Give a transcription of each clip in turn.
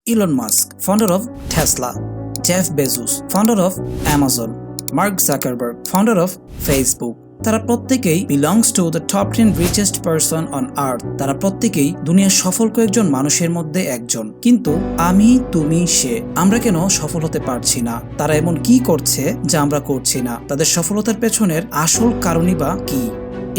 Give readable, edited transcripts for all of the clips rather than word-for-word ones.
Elon Musk, founder of Tesla, Jeff Bezos, founder of Amazon, Mark Zuckerberg, founder of Facebook. তারা প্রত্যেকেই belongs to the top 10 richest person on earth. তারা প্রত্যেকেই দুনিয়ার সফল কয়েকজন মানুষের মধ্যে একজন। কিন্তু আমি, তুমি, সে, আমরা কেন সফল হতে পারছি না? তারা এমন কি করছে যা আমরা করছি না? তাদের সফলতার পেছনের আসল কারণই বা কি?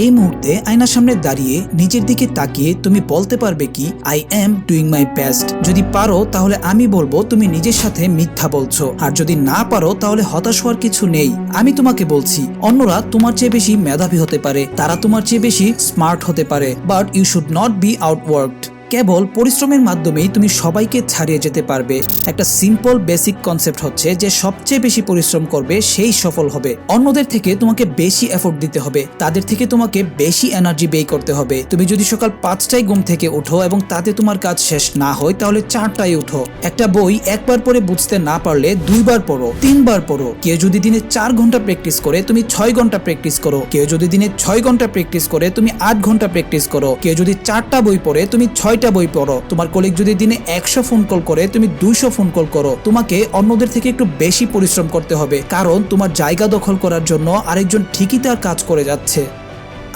এই মুহূর্তে আয়নার সামনে দাঁড়িয়ে নিজের দিকে তাকিয়ে তুমি বলতে পারবে কি I am doing my best? যদি পারো তাহলে আমি বলবো তুমি নিজের সাথে মিথ্যা বলছো, আর যদি না পারো তাহলে হতাশ হওয়ার কিছু নেই। আমি তোমাকে বলছি, অন্যরা তোমার চেয়ে বেশি মেধাবী হতে পারে, তারা তোমার চেয়ে বেশি স্মার্ট হতে পারে, but you should not be outworked. কেবল পরিশ্রমের মাধ্যমেই তুমি সবাইকে ছাড়িয়ে যেতে পারবে। একটা সিম্পল বেসিক কনসেপ্ট হচ্ছে যে সবচেয়ে বেশি পরিশ্রম করবে সেই সফল হবে। অন্যদের থেকে তোমাকে বেশি এফোর্ট দিতে হবে, তাদের থেকে তোমাকে বেশি এনার্জি ব্যয় করতে হবে। তুমি যদি সকাল 5টায় ঘুম থেকে উঠো এবং তাতে তোমার কাজ শেষ না হয় তাহলে 4টায় উঠো। একটা বই একবার পড়ে বুঝতে না পারলে 2বার পড়ো, 3বার পড়ো। কেউ যদি দিনে 4 ঘন্টা প্র্যাকটিস করে তুমি 6 ঘন্টা প্র্যাকটিস করো। কেউ যদি দিনে 6 ঘন্টা প্র্যাকটিস করে তুমি 8 ঘন্টা প্র্যাকটিস করো। কেউ যদি 4টা বই পড়ে তুমি 6টা বই পড়ো। তোমার কলিগ যদি দিনে 100 ফোন কল করে তুমি 200 ফোন কল করো। তোমাকে অন্যদের থেকে একটু বেশি পরিশ্রম করতে হবে, কারণ তোমার জায়গা দখল করার জন্য আরেকজন ঠিকই তার কাজ করে যাচ্ছে।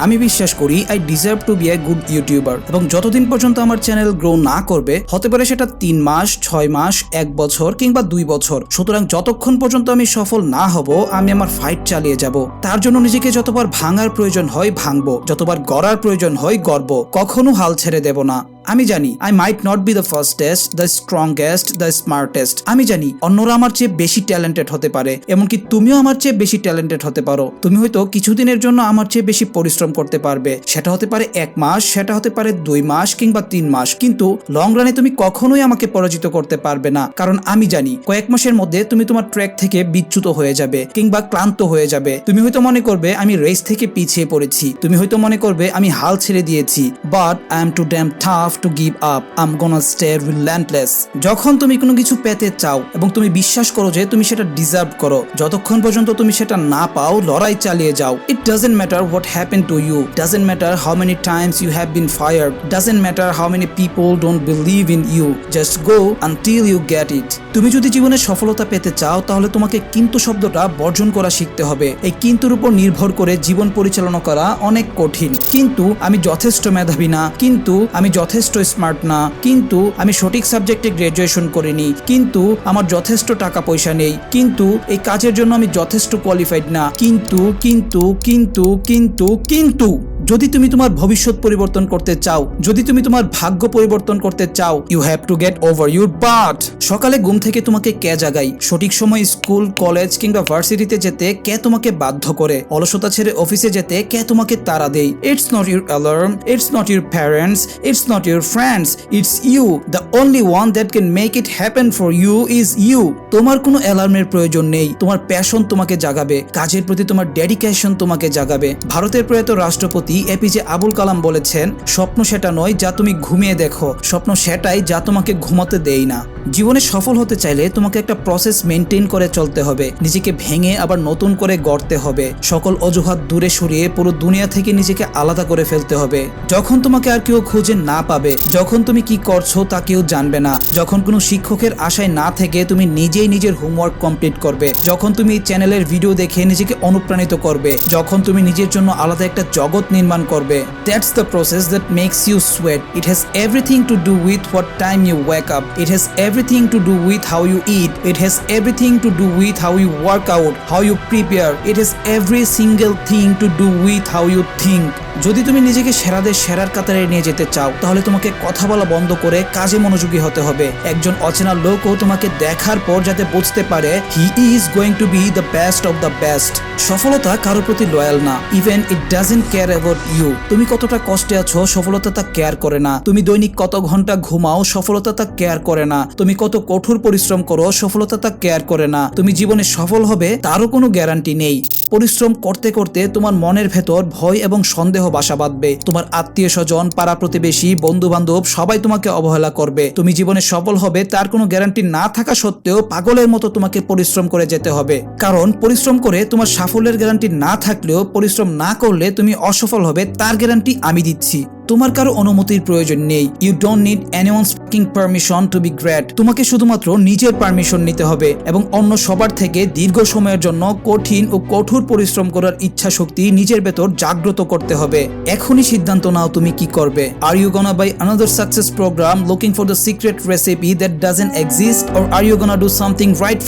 আমি বিশ্বাস করি I deserve to be a good YouTuber, এবং যতদিন পর্যন্ত আমার চ্যানেল গ্রো না করবে, হতে পারে সেটা 3 মাস, 6 মাস, 1 বছর কিংবা 2 বছর, সুতরাং যতক্ষণ পর্যন্ত আমি সফল না হব আমি আমার ফাইট চালিয়ে যাব। তার জন্য নিজেকে যতবার ভাঙার প্রয়োজন হয় ভাঙবো, যতবার গড়ার প্রয়োজন হয় গড়ব, কখনো হাল ছেড়ে দেব না। আমি জানি I might not be the fastest, the strongest, the smartest. আমি জানি অন্যরা আমার চেয়ে বেশি ট্যালেন্টেড হতে পারে, এমনকি তুমিও আমার চেয়ে বেশি ট্যালেন্টেড হতে পারো। তুমি হয়তো কিছুদিনের জন্য আমার চেয়ে বেশি পরিশ্রম করতে পারবে, সেটা হতে পারে 1 মাস, সেটা হতে পারে 2 মাস কিংবা 3 মাস, কিন্তু লং রানে তুমি কখনোই আমাকে পরাজিত করতে পারবে না। কারণ আমি জানি কয়েক মাসের মধ্যে তুমি তোমার ট্র্যাক থেকে বিচ্যুত হয়ে যাবে কিংবা ক্লান্ত হয়ে যাবে। তুমি হয়তো মনে করবে আমি রেস থেকে পিছিয়ে পড়েছি, তুমি হয়তো মনে করবে আমি হাল ছেড়ে দিয়েছি, but I am too damn tough to give up. I'm gonna stay relentless. যখন তুমি কোনো কিছু পেতে চাও এবং তুমি বিশ্বাস করো যে তুমি সেটা ডিজার্ভ করো, যতক্ষণ পর্যন্ত তুমি সেটা না পাও লড়াই চালিয়ে যাও। It doesn't matter what happened to you, doesn't matter how many times you have been fired, doesn't matter how many people don't believe in you, just go until you get it. তুমি যদি জীবনে সফলতা পেতে চাও তাহলে তোমাকে কিন্তু শব্দটা বর্জন করা শিখতে হবে। এই কিন্তুর উপর নির্ভর করে জীবন পরিচালনা করা অনেক কঠিন। কিন্তু আমি যথেষ্ট মেধাবী না, কিন্তু আমি যথেষ্ট স্মার্ট না, কিন্তু আমি সঠিক সাবজেক্টে গ্রাজুয়েশন করিনি, কিন্তু আমার যথেষ্ট টাকা পয়সা নেই, কিন্তু এই কাজের জন্য আমি যথেষ্ট কোয়ালিফাইড না, কিন্তু কিন্তু কিন্তু কিন্তু কিন্তু যদি তুমি তোমার ভবিষ্যৎ পরিবর্তন করতে চাও, যদি তুমি তোমার ভাগ্য পরিবর্তন করতে চাও, you have to get over your butt. সকালে ঘুম থেকে তোমাকে কে জাগায়? সঠিক সময় স্কুল, কলেজ কিংবা ভার্সিটিতে যেতে কে তোমাকে বাধ্য করে? অলসতা ছেড়ে অফিসে যেতে কে তোমাকে তাড়া দেয়? It's not your alarm, it's not your parents, it's not your friends, it's you. The only one that can make it happen for you is you. তোমার কোনো অ্যালার্মের প্রয়োজন নেই, তোমার প্যাশন তোমাকে জাগাবে, কাজের প্রতি তোমার ডেডিকেশন তোমাকে জাগাবে। ভারতের প্রয়াত রাষ্ট্রপতি এপিজে আবুল কালাম বলেছেন, স্বপ্ন সেটা নয় যা তুমি ঘুমিয়ে দেখো, স্বপ্ন সেটাই যা তোমাকে ঘুমাতে দেয় না। জীবনে সফল হতে চাইলে তোমাকে একটা প্রসেস মেনটেন করে চলতে হবে, নিজেকে ভেঙে আবার নতুন করে গড়তে হবে, সকল অজুহাত দূরে সরিয়ে পুরো দুনিয়া থেকে নিজেকে আলাদা করে ফেলতে হবে। যখন তোমাকে আর কেউ খুঁজে না পাবে, যখন তুমি কি করছো তা কেউ জানবে না, যখন কোনো শিক্ষকের আশায় না থেকে তুমি নিজেই নিজের হোমওয়ার্ক কমপ্লিট করবে, যখন তুমি চ্যানেলের ভিডিও দেখে নিজেকে অনুপ্রাণিত করবে, যখন তুমি নিজের জন্য আলাদা একটা জগৎ নির্মাণ করবে, that's the process that makes you sweat. It has everything to do with what time you wake up, it has everything to do with how you eat, it has everything to do with how you work out, how you prepare, it has every single thing to do with how you think. যদি তুমি নিজেকে সেরাদের সেরার কাতারে নিয়ে যেতে চাও তাহলে তোমাকে কথা বলা বন্ধ করে কাজে মনোযোগী হতে হবে। একজন অচেনা লোকও তোমাকে দেখার পর যাতে বুঝতে পারে he is going to be the best of the best. সফলতা কারোর প্রতি লয়াল না, even it doesn't care about you. তুমি কতটা কষ্টে আছো সফলতা তা কেয়ার করে না, তুমি দৈনিক কত ঘন্টা ঘুমাও সফলতা তা কেয়ার করে না, তুমি কত কঠোর পরিশ্রম করো সফলতা তা কেয়ার করে না। তুমি জীবনে সফল হবে তারও কোনো গ্যারান্টি নেই। পরিশ্রম করতে করতে তোমার মনের ভেতর ভয় এবং সন্দেহ বাসা বাঁধবে। তোমার আত্মীয় স্বজন, পাড়া প্রতিবেশী, বন্ধু বান্ধব সবাই তোমাকে অবহেলা করবে। তুমি জীবনে সফল হবে তার কোনো গ্যারান্টি না থাকা সত্ত্বেও পাগলের মতো তোমাকে পরিশ্রম করে যেতে হবে, কারণ পরিশ্রম করে তোমার সাফল্যের গ্যারান্টি না থাকলেও পরিশ্রম না করলে তুমি অসফল হবে তার গ্যারান্টি আমি দিচ্ছি। তোমার কারো অনুমতির প্রয়োজন নেই। You don't need anyone's fucking permission to be great. তোমাকে শুধুমাত্র নিজের পারমিশন নিতে হবে এবং অন্য সবার থেকে দীর্ঘ সময়ের জন্য কঠিন ও কঠোর পরিশ্রম করার ইচ্ছা শক্তি নিজের ভেতর জাগ্রত করতে হবে। এখনই সিদ্ধান্ত নাও তুমি কি করবে। Are you gonna buy another success program looking for the secret recipe that doesn't exist, or are you gonna do something right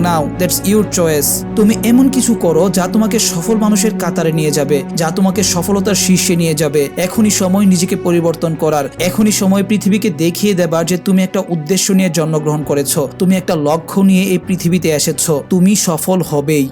now? That's your choice. তুমি এমন কিছু করো যা তোমাকে সফল মানুষের কাতারে নিয়ে যাবে, যা তোমাকে সফলতার শীর্ষে নিয়ে যাবে। এখনই সময় নিজেকে পরিবর্তন করার, এখনই সময় পৃথিবীকে দেখিয়ে দেবার যে তুমি একটা উদ্দেশ্য নিয়ে জন্মগ্রহণ করেছো, তুমি একটা লক্ষ্য নিয়ে এই পৃথিবীতে এসেছো, তুমি সফল হবেই।